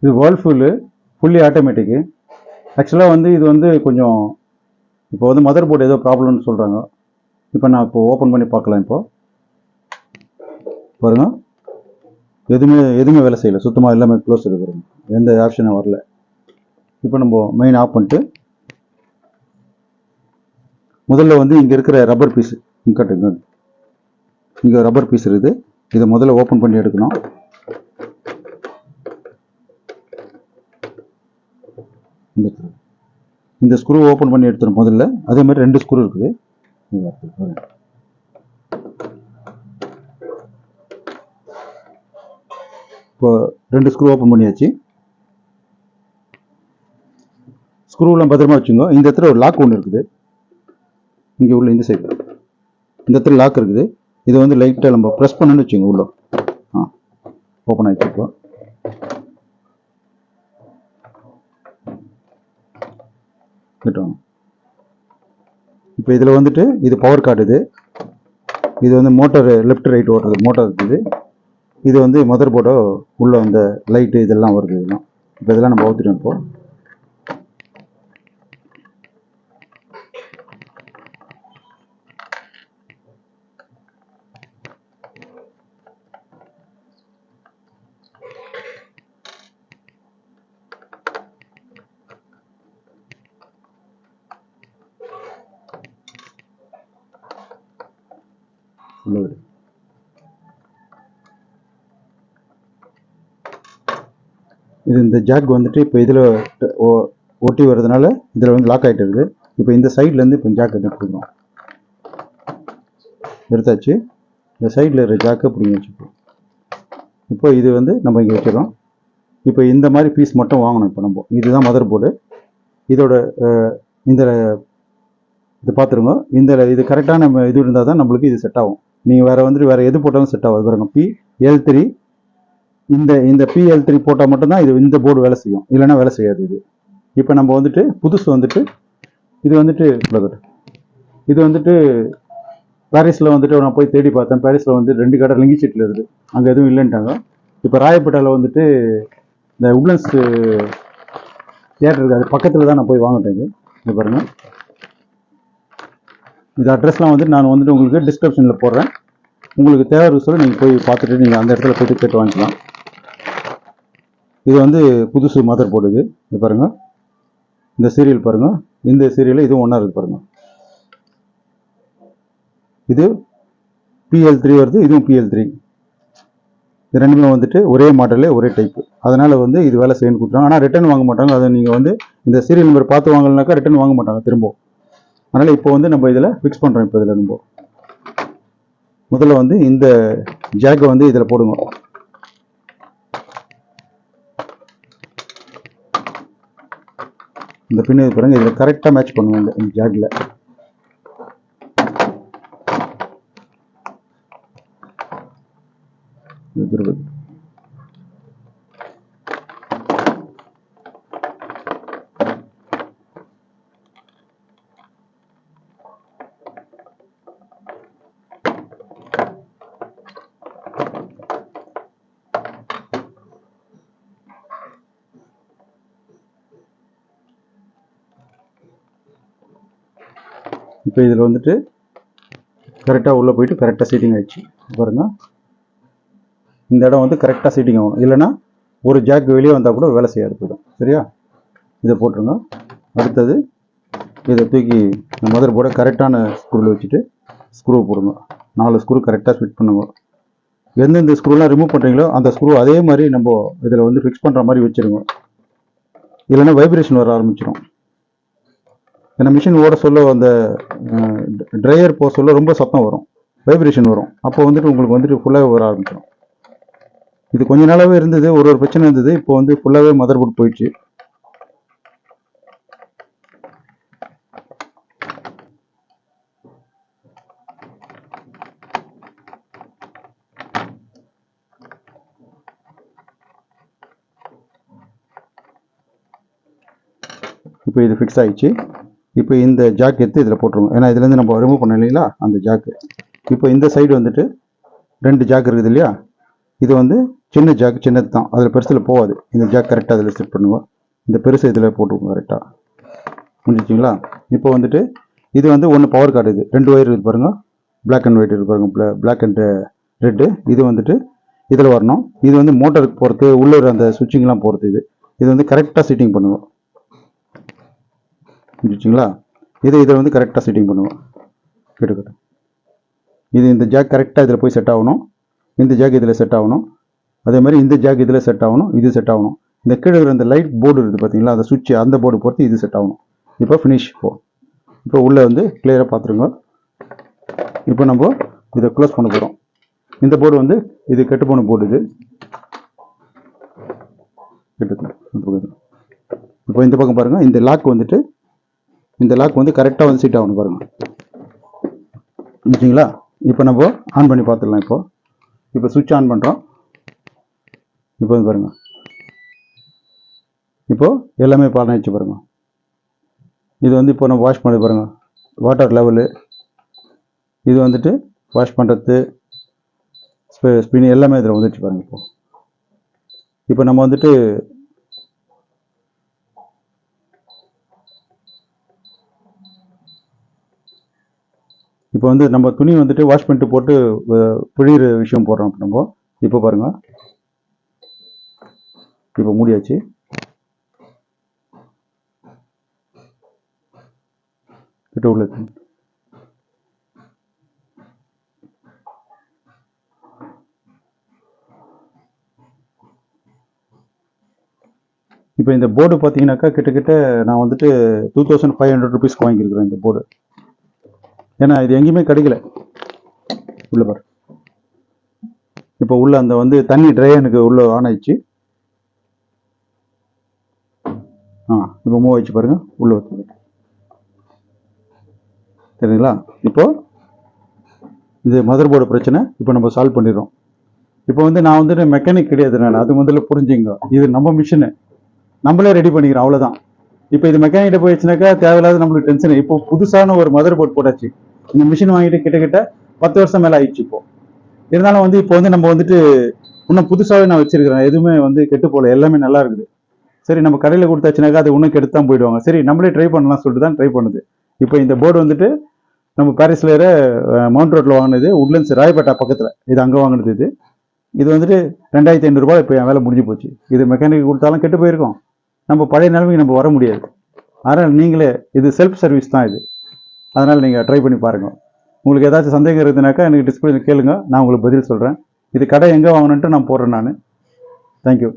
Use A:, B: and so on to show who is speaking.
A: இது வேர்ல்ஃபுல்லு fully automatic. ஆக்சுவலாக வந்து இது வந்து கொஞ்சம் இப்போ வந்து மதர் போர்டு ஏதோ ப்ராப்ளம்னு சொல்கிறாங்க. இப்போ நான் இப்போ ஓப்பன் பண்ணி பார்க்கலாம். இப்போ பாருங்க, எதுவுமே வேலை செய்யலை, சுத்தமாக எல்லாமே க்ளோஸ் இருக்கிறோம், எந்த ஆப்ஷனும் வரல. இப்போ நம்ம மெயின் ஆஃப் பண்ணிட்டு முதல்ல வந்து இங்கே இருக்கிற ரப்பர் பீஸு இங்கே ரப்பர் பீஸ் இருக்குது, இதை முதல்ல ஓப்பன் பண்ணி எடுக்கணும். இந்த ஸ்க்ரூ ஓப்பன் பண்ணி எடுத்துடும் முதல்ல. அதே மாதிரி 2 ஸ்க்ரூ இருக்குது. இப்போ 2 ஸ்க்ரூ ஓப்பன் பண்ணியாச்சு. ஸ்க்ரூலாம் பத்திரமா வச்சுங்க. இந்த இடத்துல ஒரு லாக் ஒன்று இருக்குது, இங்கே உள்ள இந்த சைடு இந்த இடத்துல லாக் இருக்குது. இதை வந்து லைட்டாக நம்ம ப்ரெஸ் பண்ணணும்னு வச்சுங்க, உள்ள ஓப்பன் ஆகிடுச்சு. இப்போ இதில் வந்துட்டு இது பவர் காட்டுது, இது வந்து மோட்டர் லெஃப்ட் ரைட் ஓட்டுறது மோட்டார் இருக்குது. இது வந்து மதர் போர்டோ உள்ள அந்த லைட்டு இதெல்லாம் வருது. இதெல்லாம் இப்போ இதெல்லாம் நம்ம ஊற்றிட்டோம். இப்போ இது இந்த ஜாக் வந்துட்டு இப்போ இதில் ஒட்டி வர்றதுனால இதில் வந்து லாக் ஆகிட்டு இருக்குது. இப்போ இந்த சைட்லேருந்து இப்போ ஜாக் எடுத்துக்கிறோம், எடுத்தாச்சு. இந்த சைடில் இருக்கிற ஜாக்கை பிடிங்கி வச்சுப்போம். இப்போ இது வந்து நம்ம இங்கே வச்சிடறோம். இப்போ இந்த மாதிரி பீஸ் மட்டும் வாங்கணும். இப்போ நம்ம இதுதான் மதர் போர்டு. இதோட இந்த இது பார்த்துருங்க, இது கரெக்டான இது இருந்தால் தான் நம்மளுக்கு இது செட் ஆகும். நீங்கள் வேறு எது போட்டாலும் செட் ஆகும். பாருங்க, PL3 இந்த PL3 போட்டால் மட்டும்தான் இந்த போர்டு வேலை செய்யும், இல்லைன்னா வேலை செய்யாது இது. இப்போ நம்ம வந்துட்டு புதுசு வந்துட்டு இது வந்துட்டு பாரிஸில் வந்துட்டு நான் போய் தேடி பார்த்தேன். பாரிஸில் வந்து 2 கடை லிங்கி சீட்டில் இருக்குது, அங்கே எதுவும் இல்லைன்ட்டாங்க. இப்போ ராயப்பேட்டையில் வந்துட்டு இந்த உட்லண்ட்ஸ் தியேட்டர் இருக்குது, அது பக்கத்தில் தான் நான் போய் வாங்கிட்டேன். இது பாருங்கள், இது அட்ரஸ்லாம் வந்துட்டு நான் வந்துட்டு உங்களுக்கு டிஸ்கிரிப்ஷனில் போடுறேன். உங்களுக்கு தேவை சொல்ல நீங்கள் போய் பார்த்துட்டு நீங்கள் அந்த இடத்துல போய்ட்டு கேட்டு வாங்கிக்கலாம். இது வந்து புதுசு மதர் போர்டு. இது பாருங்கள், இந்த சீரியல் பாருங்கள், இந்த சீரியலில் இதுவும் ஒன்றா இருக்குது பாருங்கள். இது PL3 வருது, இதுவும் PL3. இது ரெண்டுமே வந்துட்டு ஒரே மாடலு, ஒரே டைப்பு. அதனால் வந்து இது வேலை செய்யணும்னு கொடுத்துருவாங்க. ஆனால் ரிட்டன் வாங்க மாட்டாங்க. அதை நீங்கள் வந்து இந்த சீரியல் நம்பர் பார்த்து வாங்கலனாக்கா ரிட்டன் வாங்க மாட்டாங்க திரும்ப. அதனால் இப்போ வந்து நம்ம இதில் ஃபிக்ஸ் பண்ணுறோம். இப்போ இதில் நம்ம முதல்ல வந்து இந்த ஜாக்கை வந்து இதில் போடுங்க. இந்த பின்னாடி பாருங்க, இதில் கரெக்டாக மேட்ச் பண்ணுவோம். இந்த ஜாக்கில் இப்போ இதில் வந்துட்டு கரெக்டாக உள்ளே போயிட்டு கரெக்டாக சீட்டிங் ஆகிடுச்சு. பாருங்கள், இந்த இடம் வந்து கரெக்டாக சீட்டிங் ஆகணும், இல்லைன்னா ஒரு ஜாக் வெளியே வந்தால் கூட வேலை செய்யாது போயிடும். சரியா? இதை போட்டுருங்க. அடுத்தது இதை தூக்கி மதர் போர்டை கரெக்டான ஸ்க்ரூவில் வச்சுட்டு ஸ்க்ரூ போடுங்க. 4 ஸ்க்ரூ கரெக்டாக ஃபிட் பண்ணுங்க. எந்தெந்த ஸ்க்ரூலாம் ரிமூவ் பண்ணுறீங்களோ அந்த ஸ்க்ரூ அதே மாதிரி நம்ம இதில் வந்து ஃபிக்ஸ் பண்ணுற மாதிரி வச்சுருங்க, இல்லைன்னா வைப்ரேஷன் வர ஆரம்பிச்சிடும். ஏன்னா மிஷின் ஓட சொல்ல அந்த ட்ரையர் போக சொல்ல ரொம்ப சத்தம் வரும், வைப்ரேஷன் வரும். அப்போ வந்துட்டு உங்களுக்கு வந்துட்டு ஃபுல்லாகவே வர ஆரம்பிச்சிடும். இது கொஞ்ச நாளாகவே இருந்தது, ஒரு பிரச்சனை இருந்தது. இப்போ வந்து ஃபுல்லாகவே மதர் போர்டு போயிடுச்சு. இப்போ இது ஃபிக்ஸ் ஆகிடுச்சு. இப்போ இந்த ஜாக் எடுத்து இதில் போட்டுருவோம், ஏன்னா இதுலேருந்து நம்ம ரிமூவ் பண்ண இல்லைங்களா அந்த ஜாக்கு. இப்போ இந்த சைடு வந்துட்டு 2 ஜாக் இருக்குது இல்லையா, இது வந்து சின்ன ஜாக் சின்னது தான், அதில் பெருசில் போகாது. இந்த ஜாக் கரெக்டாக அதில் செட் பண்ணுவோம். இந்த பெருசு இதில் போட்டுக்கோங்க கரெக்டாக. முடிஞ்சிச்சிங்களா? இப்போ வந்துட்டு இது வந்து ஒன்று பவர் கார்டு, இது 2 ஒயர் இருக்குது பாருங்கள், பிளாக் அண்ட் ஒயிட் இருக்குது பாருங்கள், பிளாக் அண்ட் ரெட்டு. இது வந்துட்டு இதில் வரணும். இது வந்து மோட்டருக்கு போகிறது, உள்ளே அந்த சுவிட்சிங்லாம் போகிறது. இது வந்து கரெக்டாக செட்டிங் பண்ணுவோம். முடிஞ்சிச்சிங்களா? இதில் வந்து கரெக்டாக செட்டிங் பண்ணுவோம். கேட்டுக்கிட்டு இந்த ஜாக் கரெக்டாக இதில் போய் செட் ஆகணும். இந்த ஜாக் இதில் செட் ஆகணும். அதே மாதிரி இந்த ஜாக் இதில் செட் ஆகணும். இது செட் ஆகணும். இந்த கீழே இருக்கிற அந்த லைட் போர்டு இருக்குது பார்த்தீங்களா, அந்த சுவிட்ச், அந்த போர்டு பொறுத்து இது செட் ஆகணும். இப்போ ஃபினிஷ். இப்போ உள்ளே வந்து கிளியராக பார்த்துருங்க. இப்போ நம்ம இதை க்ளோஸ் பண்ண போகிறோம். இந்த போர்டு வந்து இது கெட்டுப்போன போர்டு. இப்போ இந்த பக்கம் பாருங்கள், இந்த லாக் வந்துட்டு இந்த லாக் வந்து கரெக்டாக வந்து செட் ஆகணும் பாருங்கள். ஓகேங்களா? இப்போ நம்ம ஆன் பண்ணி பார்த்துடலாம். இப்போ சுவிட்ச் ஆன் பண்ணுறோம். இப்போ வந்து பாருங்கள், இப்போது எல்லாமே பால் ஆகிடுச்சு பாருங்கள். இது வந்து இப்போ நம்ம வாஷ் பண்ணி பாருங்கள், வாட்டர் லெவலு, இது வந்துட்டு வாஷ் பண்ணுறது, ஸ்பின் எல்லாமே இதில் வந்துடுச்சு பாருங்கள். இப்போ நம்ம வந்துட்டு இப்போ வந்து நம்ம துணி வந்துட்டு வாஷ் பண்ணிட்டு போட்டு பிழிகிற விஷயம் போடுறோம். நம்ம இப்போ பாருங்கள், இப்போ மூடியாச்சு. கிட்ட உள்ள இப்போ இந்த போர்டு பார்த்தீங்கன்னாக்கா கிட்டத்தட்ட நான் வந்துட்டு 2500 ருபீஸ்க்கு வாங்கியிருக்கிறேன் இந்த போர்டு. ஏன்னா இது எங்கேயுமே கிடைக்கல. உள்ள பாரு, இப்போ உள்ள அந்த வந்து தண்ணி ட்ரையனுக்கு உள்ள ஆன் ஆயிடுச்சு. இப்போ மூவ் ஆயிடுச்சு பாருங்க, உள்ள வந்து சரிங்களா? இப்போ இது மதர் போர்டு பிரச்சனை இப்போ நம்ம சால்வ் பண்ணிடுறோம். இப்போ வந்து நான் வந்துட்டு மெக்கானிக் கிடையாது, நான் அது முதல்ல புரிஞ்சுங்க. இது நம்ம மிஷினு, நம்மளே ரெடி பண்ணிக்கிறோம், அவ்வளோதான். இப்போ இது மெக்கானிக்கிட்ட போயிடுச்சுனாக்கா தேவையில்லாத நம்மளுக்கு டென்ஷன். இப்போ புதுசான ஒரு மதர் போர்டு போட்டாச்சு. இந்த மிஷின் வாங்கிட்டு கிட்டத்தட்ட 10 வருஷம் மேலே ஆயிடுச்சு. இப்போ இருந்தாலும் வந்து இப்போ வந்து நம்ம வந்துட்டு இன்னும் புதுசாகவே நான் வச்சிருக்கிறேன். எதுவுமே வந்து கெட்டு போகல, எல்லாமே நல்லா இருக்குது. சரி, நம்ம கடையில் கொடுத்தாச்சுனாக்கா அது இன்னும் கெடுத்து தான் போயிடுவாங்க. சரி, நம்மளே ட்ரை பண்ணலாம் சொல்லிட்டு தான் ட்ரை பண்ணுது. இப்போ இந்த போர்டு வந்துட்டு நம்ம பாரிஸில் மவுண்ட் ரோட்டில் வாங்கினது, உட்லண்ட்ஸ் ராயப்பேட்டா பக்கத்தில், இது அங்கே வாங்கினது. இது வந்துட்டு 2500 ரூபாய். இப்போ என் வேலை முடிஞ்சு போச்சு. இது மெக்கானிக் கொடுத்தாலும் கெட்டு போயிருக்கோம். நம்ம பழைய நிலைமைக்கு நம்ம வர முடியாது. அதனால் நீங்களே, இது செல்ஃப் சர்வீஸ் தான் இது. அதனால் நீங்கள் ட்ரை பண்ணி பாருங்கள். உங்களுக்கு ஏதாச்சும் சந்தேகம் இருக்குதுனாக்கா எனக்கு டிஸ்பிளேல கேளுங்க, நான் உங்களுக்கு பதில் சொல்கிறேன். இது கடை எங்கே வாங்கணுன்ட்டு நான் போடுறேன் நான். தேங்க்யூ.